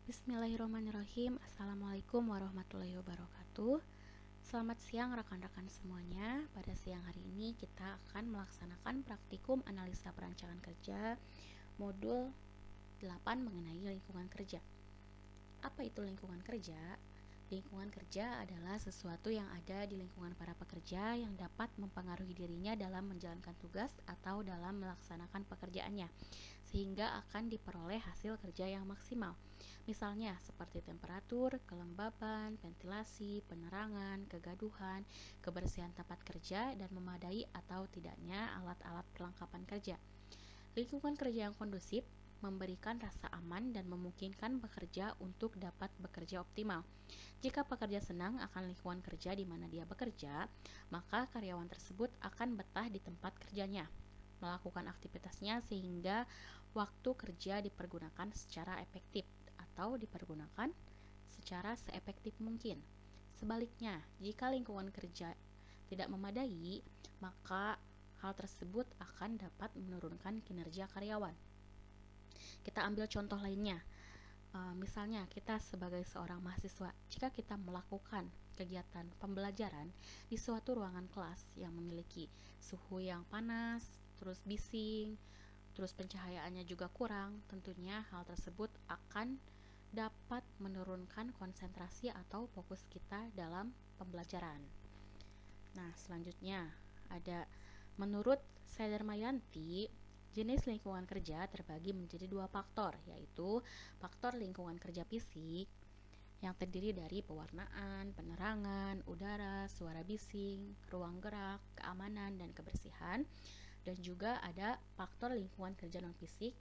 Bismillahirrahmanirrahim. Assalamualaikum warahmatullahi wabarakatuh. Selamat siang rekan-rekan semuanya. Pada siang hari ini kita akan melaksanakan praktikum analisa perancangan kerja modul 8 mengenai lingkungan kerja. Apa itu lingkungan kerja? Lingkungan kerja adalah sesuatu yang ada di lingkungan para pekerja yang dapat mempengaruhi dirinya dalam menjalankan tugas atau dalam melaksanakan pekerjaannya, sehingga akan diperoleh hasil kerja yang maksimal. Misalnya seperti temperatur, kelembaban, ventilasi, penerangan, kegaduhan, kebersihan tempat kerja, dan memadai atau tidaknya alat-alat perlengkapan kerja. Lingkungan kerja yang kondusif memberikan rasa aman dan memungkinkan pekerja untuk dapat bekerja optimal. Jika pekerja senang akan lingkungan kerja di mana dia bekerja, maka karyawan tersebut akan betah di tempat kerjanya, melakukan aktivitasnya sehingga waktu kerja dipergunakan secara efektif atau dipergunakan secara seefektif mungkin. Sebaliknya, jika lingkungan kerja tidak memadai, maka hal tersebut akan dapat menurunkan kinerja karyawan. Kita ambil contoh lainnya. Misalnya kita sebagai seorang mahasiswa, jika kita melakukan kegiatan pembelajaran di suatu ruangan kelas yang memiliki suhu yang panas, terus bising, terus pencahayaannya juga kurang, tentunya hal tersebut akan dapat menurunkan konsentrasi atau fokus kita dalam pembelajaran. Nah, selanjutnya ada menurut Sedermayanti, jenis lingkungan kerja terbagi menjadi dua faktor, yaitu faktor lingkungan kerja fisik yang terdiri dari pewarnaan, penerangan, udara, suara bising, ruang gerak, keamanan, dan kebersihan. Dan juga ada faktor lingkungan kerja non-fisik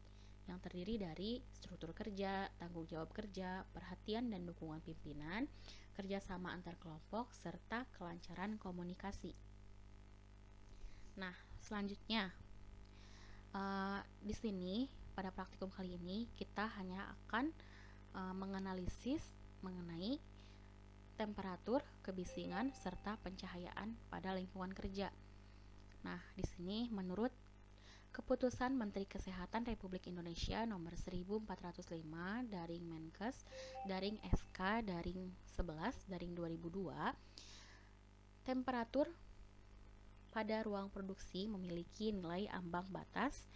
yang terdiri dari struktur kerja, tanggung jawab kerja, perhatian dan dukungan pimpinan, kerjasama antar kelompok, serta kelancaran komunikasi. Nah, selanjutnya di sini pada praktikum kali ini kita hanya akan menganalisis mengenai temperatur, kebisingan, serta pencahayaan pada lingkungan kerja. Nah, di sini menurut Keputusan Menteri Kesehatan Republik Indonesia nomor 1405 daring Menkes daring SK daring 11 daring 2002, temperatur pada ruang produksi memiliki nilai ambang batas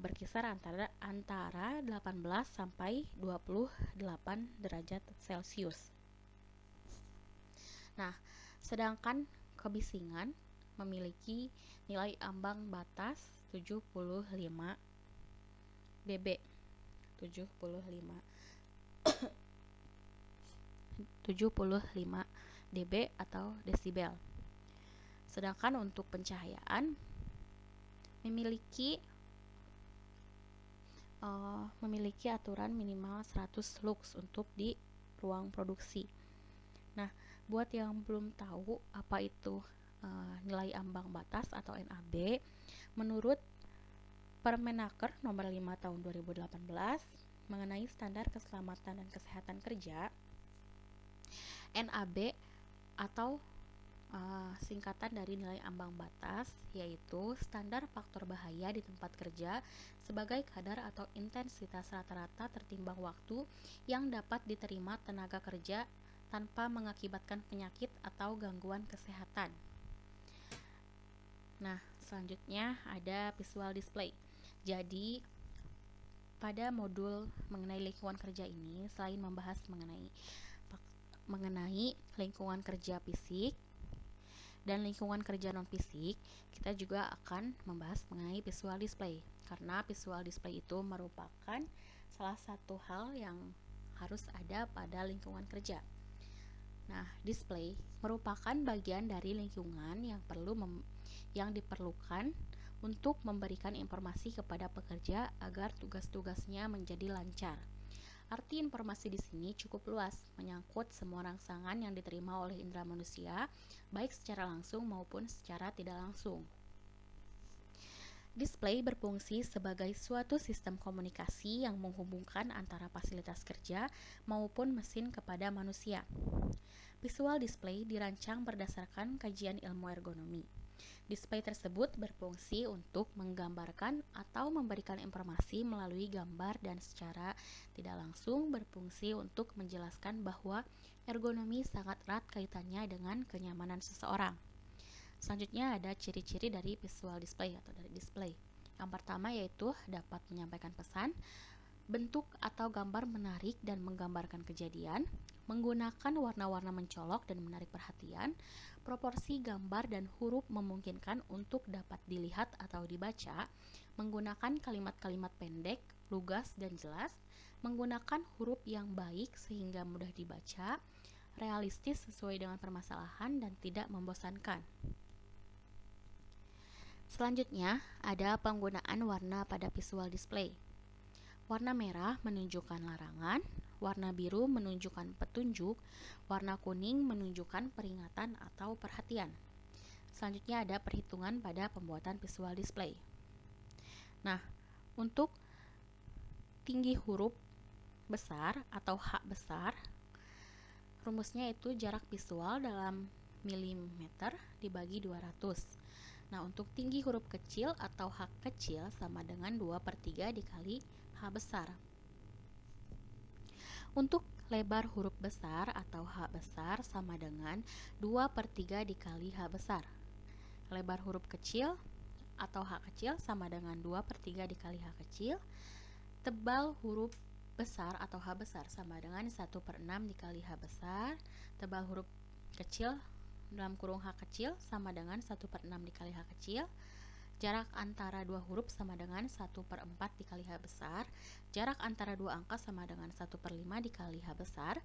berkisar antara 18 sampai 28 derajat Celcius. Nah, sedangkan kebisingan memiliki nilai ambang batas 75 dB 75 dB atau desibel. Sedangkan untuk pencahayaan memiliki aturan minimal 100 lux untuk di ruang produksi. Nah, buat yang belum tahu apa itu nilai ambang batas atau NAB, menurut Permenaker nomor 5 tahun 2018 mengenai standar keselamatan dan kesehatan kerja, NAB atau singkatan dari nilai ambang batas yaitu standar faktor bahaya di tempat kerja sebagai kadar atau intensitas rata-rata tertimbang waktu yang dapat diterima tenaga kerja tanpa mengakibatkan penyakit atau gangguan kesehatan. Nah, selanjutnya ada visual display. Jadi, pada modul mengenai lingkungan kerja ini, selain membahas mengenai lingkungan kerja fisik dan lingkungan kerja non-fisik, kita juga akan membahas mengenai visual display. Karena visual display itu merupakan salah satu hal yang harus ada pada lingkungan kerja. Nah, display merupakan bagian dari lingkungan yang diperlukan untuk memberikan informasi kepada pekerja agar tugas-tugasnya menjadi lancar. Arti informasi di sini cukup luas, menyangkut semua rangsangan yang diterima oleh indera manusia, baik secara langsung maupun secara tidak langsung. Display berfungsi sebagai suatu sistem komunikasi yang menghubungkan antara fasilitas kerja maupun mesin kepada manusia. Visual display dirancang berdasarkan kajian ilmu ergonomi. Display tersebut berfungsi untuk menggambarkan atau memberikan informasi melalui gambar dan secara tidak langsung berfungsi untuk menjelaskan bahwa ergonomi sangat erat kaitannya dengan kenyamanan seseorang. Selanjutnya ada ciri-ciri dari visual display atau dari display. Yang pertama yaitu dapat menyampaikan pesan, bentuk atau gambar menarik dan menggambarkan kejadian, menggunakan warna-warna mencolok dan menarik perhatian, proporsi gambar dan huruf memungkinkan untuk dapat dilihat atau dibaca, menggunakan kalimat-kalimat pendek, lugas dan jelas, menggunakan huruf yang baik sehingga mudah dibaca, realistis sesuai dengan permasalahan dan tidak membosankan. Selanjutnya, ada penggunaan warna pada visual display. Warna merah menunjukkan larangan, warna biru menunjukkan petunjuk, warna kuning menunjukkan peringatan atau perhatian. Selanjutnya ada perhitungan pada pembuatan visual display. Nah, untuk tinggi huruf besar atau H besar, rumusnya itu jarak visual dalam milimeter dibagi 200. Nah, untuk tinggi huruf kecil atau H kecil sama dengan 2/3 dikali H besar. Untuk lebar huruf besar atau H besar sama dengan 2/3 dikali H besar. Lebar huruf kecil atau H kecil sama dengan 2/3 dikali H kecil. Tebal huruf besar atau H besar sama dengan 1/6 dikali H besar. Tebal huruf kecil dalam kurung H kecil sama dengan 1/6 dikali H kecil. Jarak antara dua huruf sama dengan 1/4 dikali H besar. Jarak antara dua angka sama dengan 1/5 dikali H besar.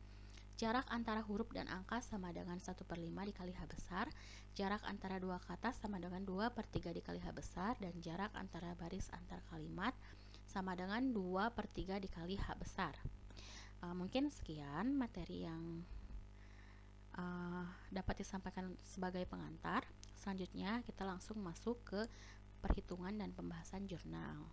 Jarak antara huruf dan angka sama dengan 1/5 dikali H besar. Jarak antara dua kata sama dengan 2/3 dikali H besar. Dan jarak antara baris antar kalimat sama dengan 2/3 dikali H besar. Mungkin sekian materi yang dapat disampaikan sebagai pengantar. Selanjutnya kita langsung masuk ke perhitungan dan pembahasan jurnal.